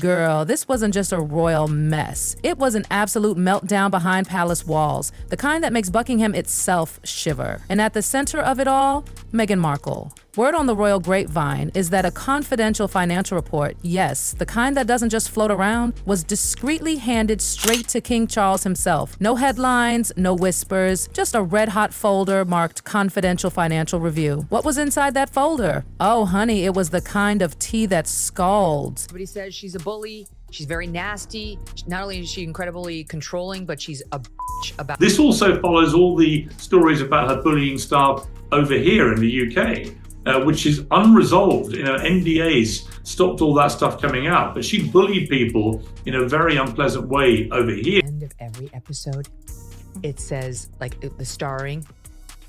Girl, this wasn't just a royal mess. It was an absolute meltdown behind palace walls, the kind that makes Buckingham itself shiver. And at the center of it all, Meghan Markle. Word on the royal grapevine is that a confidential financial report, yes, the kind that doesn't just float around, was discreetly handed straight to King Charles himself. No headlines, no whispers, just a red-hot folder marked Confidential Financial Review. What was inside that folder? Oh, honey, it was the kind of tea that scalds. Everybody says she's a bully. She's very nasty. Not only is she incredibly controlling, but she's a bitch about. This also follows all the stories about her bullying staff over here in the UK. Which is unresolved. NDAs stopped all that stuff coming out, but she bullied people in a very unpleasant way over here. End of every episode, it says, like, the starring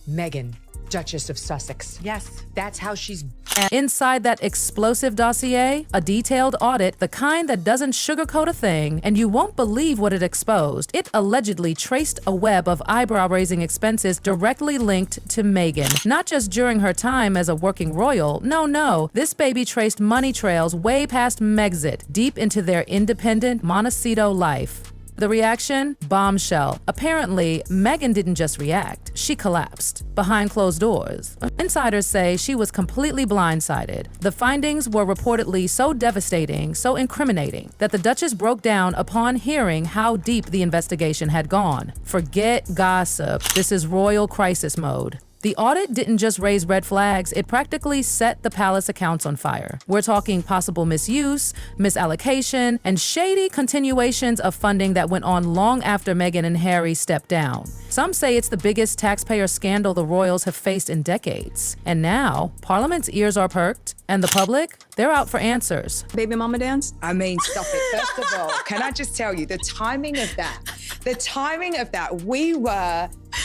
Meghan, Duchess of Sussex. Yes, that's how she's. Inside that explosive dossier, a detailed audit, the kind that doesn't sugarcoat a thing, and you won't believe what it exposed. It allegedly traced a web of eyebrow-raising expenses directly linked to Meghan. Not just during her time as a working royal, no. This baby traced money trails way past Megxit, deep into their independent Montecito life. The reaction? Bombshell. Apparently, Meghan didn't just react, she collapsed behind closed doors. Insiders say she was completely blindsided. The findings were reportedly so devastating, so incriminating, that the Duchess broke down upon hearing how deep the investigation had gone. Forget gossip. This is royal crisis mode. The audit didn't just raise red flags, it practically set the palace accounts on fire. We're talking possible misuse, misallocation, and shady continuations of funding that went on long after Meghan and Harry stepped down. Some say it's the biggest taxpayer scandal the royals have faced in decades. And now, Parliament's ears are perked, and the public, they're out for answers. Baby mama dance? I mean, stop it. First of all, can I just tell you, the timing of that,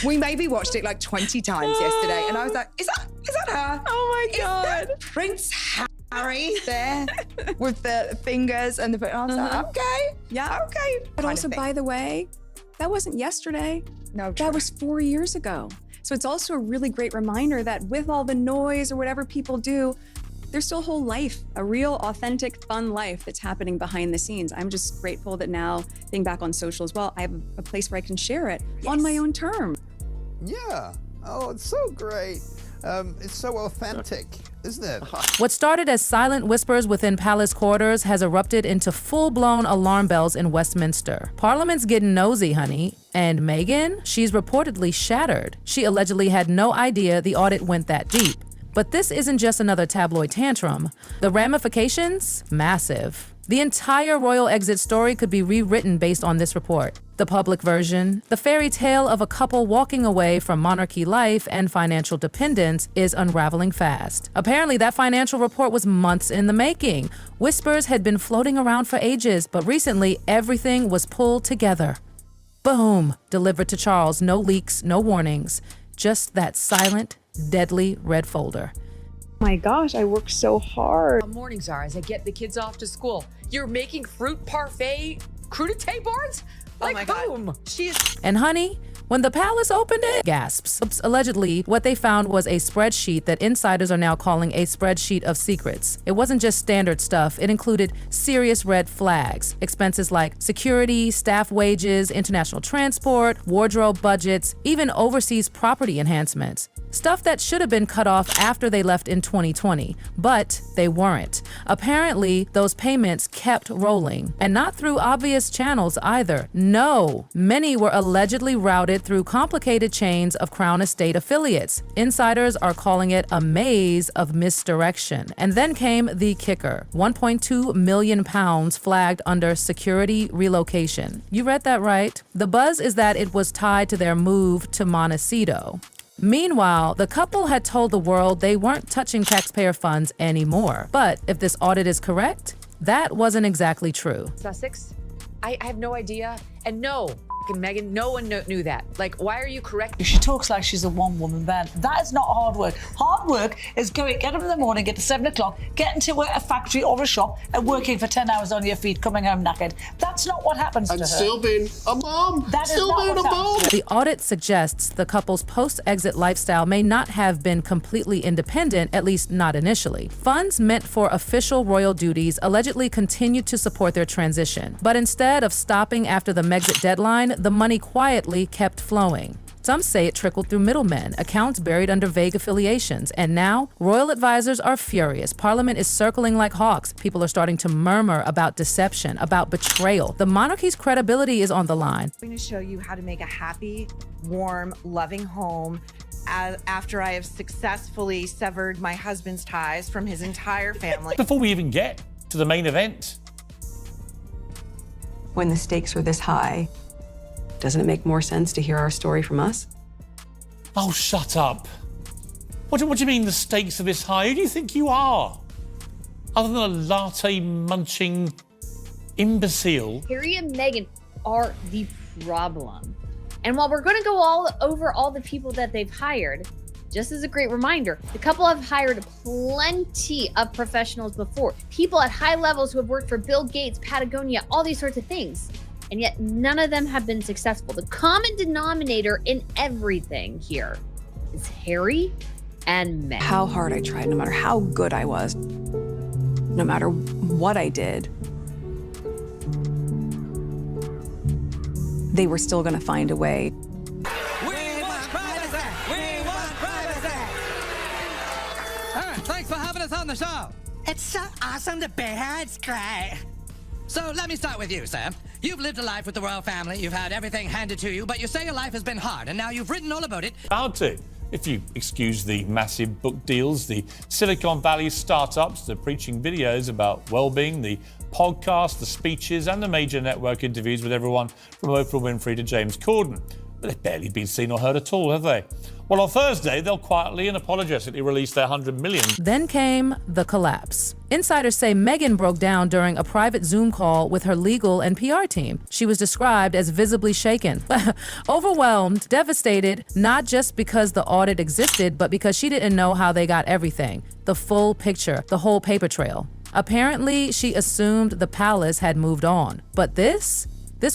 we maybe watched it like 20 times yesterday, and I was like, is that her? Oh my God. Is that Prince Harry there with the fingers and the, I was like, okay. Yeah. Okay. But also, by the way, that wasn't yesterday. No, that was 4 years ago. So it's also a really great reminder that with all the noise or whatever people do, there's still a whole life, a real, authentic, fun life that's happening behind the scenes. I'm just grateful that now, being back on social as well, I have a place where I can share it on my own terms. Yeah. Oh, it's so great. It's so authentic, isn't it? What started as silent whispers within palace quarters has erupted into full-blown alarm bells in Westminster. Parliament's getting nosy, honey. And Meghan? She's reportedly shattered. She allegedly had no idea the audit went that deep. But this isn't just another tabloid tantrum. The ramifications? Massive. The entire royal exit story could be rewritten based on this report. The public version, the fairy tale of a couple walking away from monarchy life and financial dependence, is unraveling fast. Apparently, that financial report was months in the making. Whispers had been floating around for ages, but recently, everything was pulled together. Boom! Delivered to Charles, no leaks, no warnings. Just that silent, deadly red folder. My gosh, I worked so hard. Mornings are as I get the kids off to school. You're making fruit parfait crudité boards? Like, boom. And honey, when the palace opened it, gasps. Allegedly, what they found was a spreadsheet that insiders are now calling a spreadsheet of secrets. It wasn't just standard stuff. It included serious red flags, expenses like security, staff wages, international transport, wardrobe budgets, even overseas property enhancements. Stuff that should have been cut off after they left in 2020, but they weren't. Apparently, those payments kept rolling, and not through obvious channels either. No, many were allegedly routed through complicated chains of Crown Estate affiliates. Insiders are calling it a maze of misdirection. And then came the kicker, £1.2 million flagged under security relocation. You read that right. The buzz is that it was tied to their move to Montecito. Meanwhile, the couple had told the world they weren't touching taxpayer funds anymore. But if this audit is correct, that wasn't exactly true. Sussex? I have no idea. And no, Meghan, no one knew that. Like, why are you correcting? She talks like she's a one-woman band. That is not hard work. Hard work is get up in the morning, get to 7 o'clock, get into a factory or a shop and working for 10 hours on your feet, coming home knackered. That's not what happens to her. And still being a mom. That is still not being a what mom. The audit suggests the couple's post-exit lifestyle may not have been completely independent, at least not initially. Funds meant for official royal duties allegedly continued to support their transition. But instead of stopping after the Megxit deadline, the money quietly kept flowing. Some say it trickled through middlemen, accounts buried under vague affiliations. And now, royal advisors are furious. Parliament is circling like hawks. People are starting to murmur about deception, about betrayal. The monarchy's credibility is on the line. I'm going to show you how to make a happy, warm, loving home after I have successfully severed my husband's ties from his entire family. Before we even get to the main event. When the stakes are this high, doesn't it make more sense to hear our story from us? Oh, shut up. What do you mean the stakes are this high? Who do you think you are? Other than a latte-munching imbecile. Harry and Meghan are the problem. And while we're going to go over all the people that they've hired, just as a great reminder, the couple have hired plenty of professionals before. People at high levels who have worked for Bill Gates, Patagonia, all these sorts of things. And yet none of them have been successful. The common denominator in everything here is Harry and Meghan. How hard I tried, no matter how good I was, no matter what I did, they were still going to find a way. We want privacy! We want privacy! All right, thanks for having us on the show. It's so awesome to be here. It's great. So let me start with you, Sam. You've lived a life with the royal family, you've had everything handed to you, but you say your life has been hard, and now you've written all about it. Hard to, if you excuse the massive book deals, the Silicon Valley startups, the preaching videos about well-being, the podcasts, the speeches, and the major network interviews with everyone from Oprah Winfrey to James Corden. But they've barely been seen or heard at all, have they? Well, on Thursday, they'll quietly and apologetically release their $100 million. Then came the collapse. Insiders say Meghan broke down during a private Zoom call with her legal and PR team. She was described as visibly shaken, overwhelmed, devastated, not just because the audit existed, but because she didn't know how they got everything, the full picture, the whole paper trail. Apparently, she assumed the palace had moved on. But this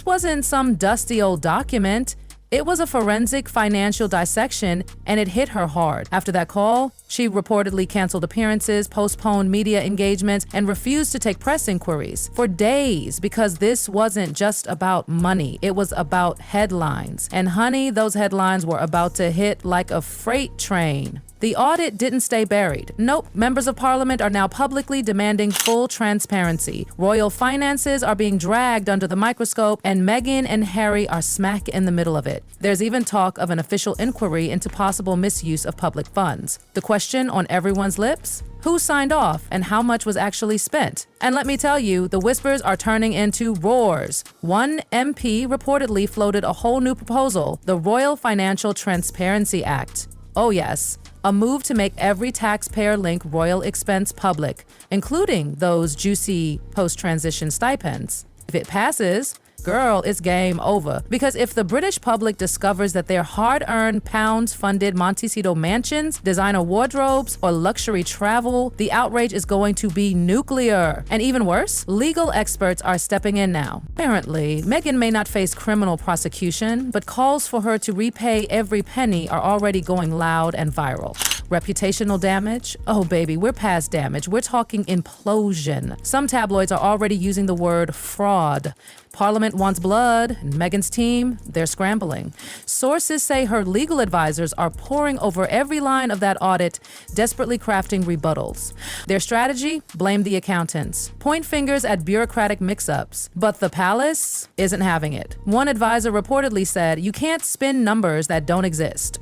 wasn't some dusty old document. It was a forensic financial dissection, and it hit her hard. After that call, she reportedly canceled appearances, postponed media engagements, and refused to take press inquiries for days because this wasn't just about money. It was about headlines. And honey, those headlines were about to hit like a freight train. The audit didn't stay buried. Nope, members of parliament are now publicly demanding full transparency. Royal finances are being dragged under the microscope, and Meghan and Harry are smack in the middle of it. There's even talk of an official inquiry into possible misuse of public funds. The question on everyone's lips? Who signed off and how much was actually spent? And let me tell you, the whispers are turning into roars. One MP reportedly floated a whole new proposal, the Royal Financial Transparency Act. Oh yes, a move to make every taxpayer-linked royal expense public, including those juicy post-transition stipends. If it passes, girl, it's game over. Because if the British public discovers that their hard-earned pounds-funded Montecito mansions, designer wardrobes, or luxury travel, the outrage is going to be nuclear. And even worse, legal experts are stepping in now. Apparently, Meghan may not face criminal prosecution, but calls for her to repay every penny are already going loud and viral. Reputational damage? Oh baby, we're past damage. We're talking implosion. Some tabloids are already using the word fraud. Parliament wants blood, and Meghan's team, they're scrambling. Sources say her legal advisors are poring over every line of that audit, desperately crafting rebuttals. Their strategy? Blame the accountants. Point fingers at bureaucratic mix-ups. But the palace isn't having it. One advisor reportedly said, "You can't spin numbers that don't exist."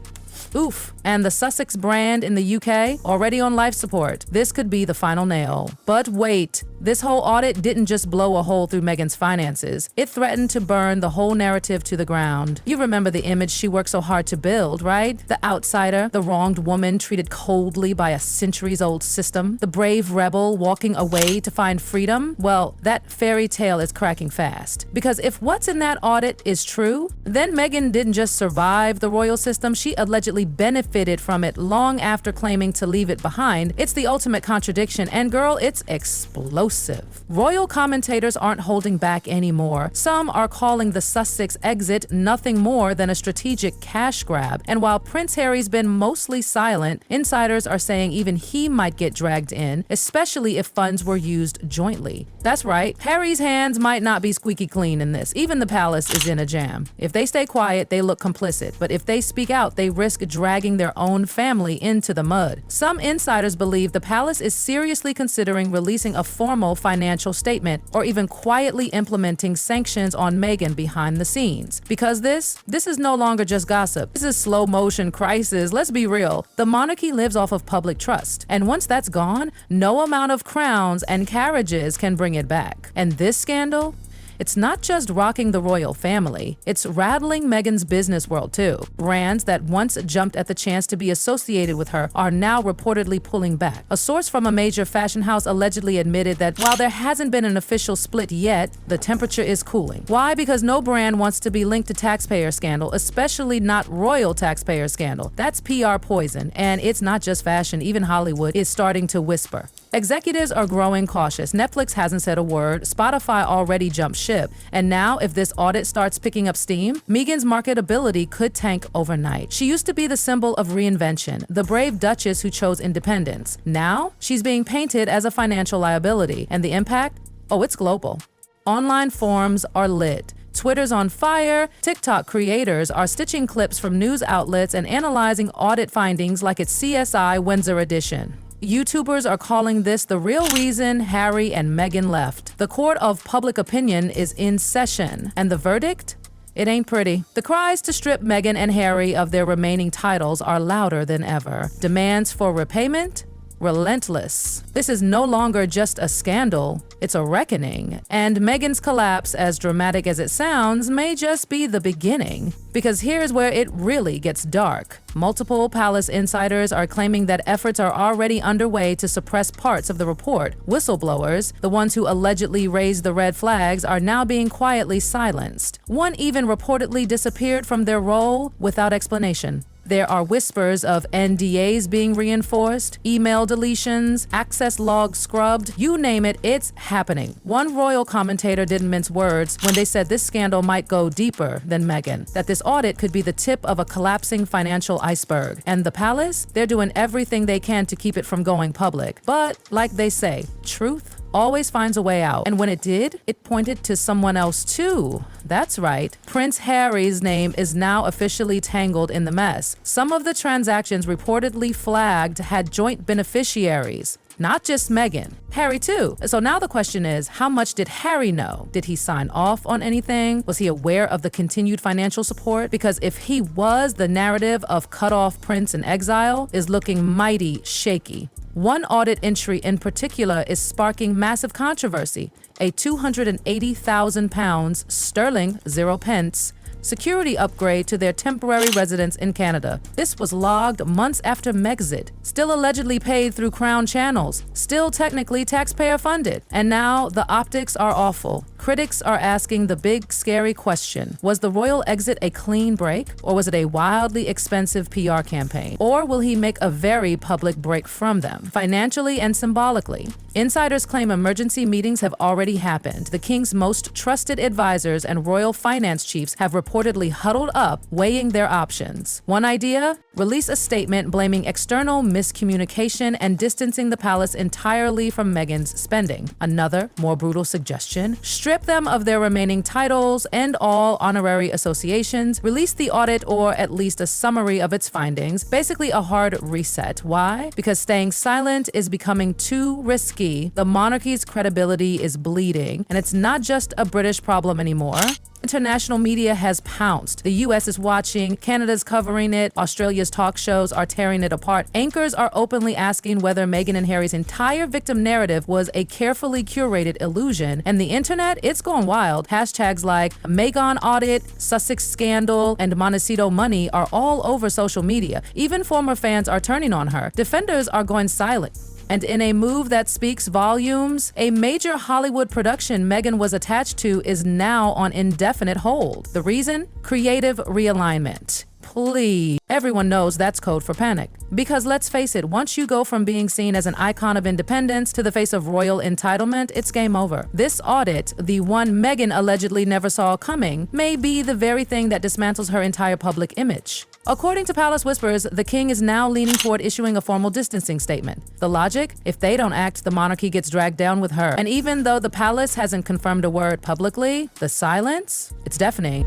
Oof. And the Sussex brand in the UK, already on life support. This could be the final nail. But wait, This whole audit didn't just blow a hole through Meghan's finances. It threatened to burn the whole narrative to the ground. You remember the image she worked so hard to build, right? The outsider, the wronged woman treated coldly by a centuries-old system, the brave rebel walking away to find freedom. Well, that fairy tale is cracking fast. Because if what's in that audit is true, then Meghan didn't just survive the royal system, she allegedly benefited from it long after claiming to leave it behind. It's the ultimate contradiction, and girl, it's explosive. Royal commentators aren't holding back anymore. Some are calling the Sussex exit nothing more than a strategic cash grab. And while Prince Harry's been mostly silent, insiders are saying even he might get dragged in, especially if funds were used jointly. That's right, Harry's hands might not be squeaky clean in this. Even the palace is in a jam. If they stay quiet, they look complicit. But if they speak out, they risk dragging their own family into the mud. Some insiders believe the palace is seriously considering releasing a formal financial statement or even quietly implementing sanctions on Meghan behind the scenes. Because this is no longer just gossip. This is slow motion crisis. Let's be real. The monarchy lives off of public trust. And once that's gone, no amount of crowns and carriages can bring it back. And this scandal? It's not just rocking the royal family, it's rattling Meghan's business world too. Brands that once jumped at the chance to be associated with her are now reportedly pulling back. A source from a major fashion house allegedly admitted that while there hasn't been an official split yet, the temperature is cooling. Why? Because no brand wants to be linked to taxpayer scandal, especially not royal taxpayer scandal. That's PR poison, and it's not just fashion, even Hollywood is starting to whisper. Executives are growing cautious. Netflix hasn't said a word, Spotify already jumped ship, and now if this audit starts picking up steam, Meghan's marketability could tank overnight. She used to be the symbol of reinvention, the brave duchess who chose independence. Now, she's being painted as a financial liability, and the impact? Oh, it's global. Online forums are lit. Twitter's on fire, TikTok creators are stitching clips from news outlets and analyzing audit findings like it's CSI Windsor edition. YouTubers are calling this the real reason Harry and Meghan left. The court of public opinion is in session, and the verdict? It ain't pretty. The cries to strip Meghan and Harry of their remaining titles are louder than ever. Demands for repayment? Relentless. This is no longer just a scandal, it's a reckoning. And Meghan's collapse, as dramatic as it sounds, may just be the beginning. Because here's where it really gets dark. Multiple palace insiders are claiming that efforts are already underway to suppress parts of the report. Whistleblowers, the ones who allegedly raised the red flags, are now being quietly silenced. One even reportedly disappeared from their role without explanation. There are whispers of NDAs being reinforced, email deletions, access logs scrubbed, you name it, it's happening. One royal commentator didn't mince words when they said this scandal might go deeper than Meghan, that this audit could be the tip of a collapsing financial iceberg. And the palace? They're doing everything they can to keep it from going public. But, like they say, truth always finds a way out. And when it did, it pointed to someone else too. That's right. Prince Harry's name is now officially tangled in the mess. Some of the transactions reportedly flagged had joint beneficiaries. Not just Meghan, Harry too. So now the question is, how much did Harry know? Did he sign off on anything? Was he aware of the continued financial support? Because if he was, the narrative of cut-off prince in exile is looking mighty shaky. One audit entry in particular is sparking massive controversy. A £280,000 sterling, 0 pence, security upgrade to their temporary residence in Canada. This was logged months after Megxit, still allegedly paid through Crown channels, still technically taxpayer funded. And now the optics are awful. Critics are asking the big, scary question. Was the royal exit a clean break, or was it a wildly expensive PR campaign? Or will he make a very public break from them, financially and symbolically? Insiders claim emergency meetings have already happened. The king's most trusted advisors and royal finance chiefs have reportedly huddled up, weighing their options. One idea? Release a statement blaming external miscommunication and distancing the palace entirely from Meghan's spending. Another, more brutal suggestion? Strip them of their remaining titles, end all honorary associations, release the audit or at least a summary of its findings. Basically a hard reset. Why? Because staying silent is becoming too risky. risky. The monarchy's credibility is bleeding, and it's not just a British problem anymore. International media has pounced. The US is watching, Canada's covering it, Australia's talk shows are tearing it apart. Anchors are openly asking whether Meghan and Harry's entire victim narrative was a carefully curated illusion. And the internet, it's going wild. Hashtags like Meghan audit, Sussex scandal, and Montecito money are all over social media. Even former fans are turning on her. Defenders are going silent. And in a move that speaks volumes, a major Hollywood production Meghan was attached to is now on indefinite hold. The reason? Creative realignment. Please. Everyone knows that's code for panic. Because let's face it, once you go from being seen as an icon of independence to the face of royal entitlement, it's game over. This audit, the one Meghan allegedly never saw coming, may be the very thing that dismantles her entire public image. According to Palace Whispers, the king is now leaning toward issuing a formal distancing statement. The logic? If they don't act, the monarchy gets dragged down with her. And even though the palace hasn't confirmed a word publicly, the silence? It's deafening.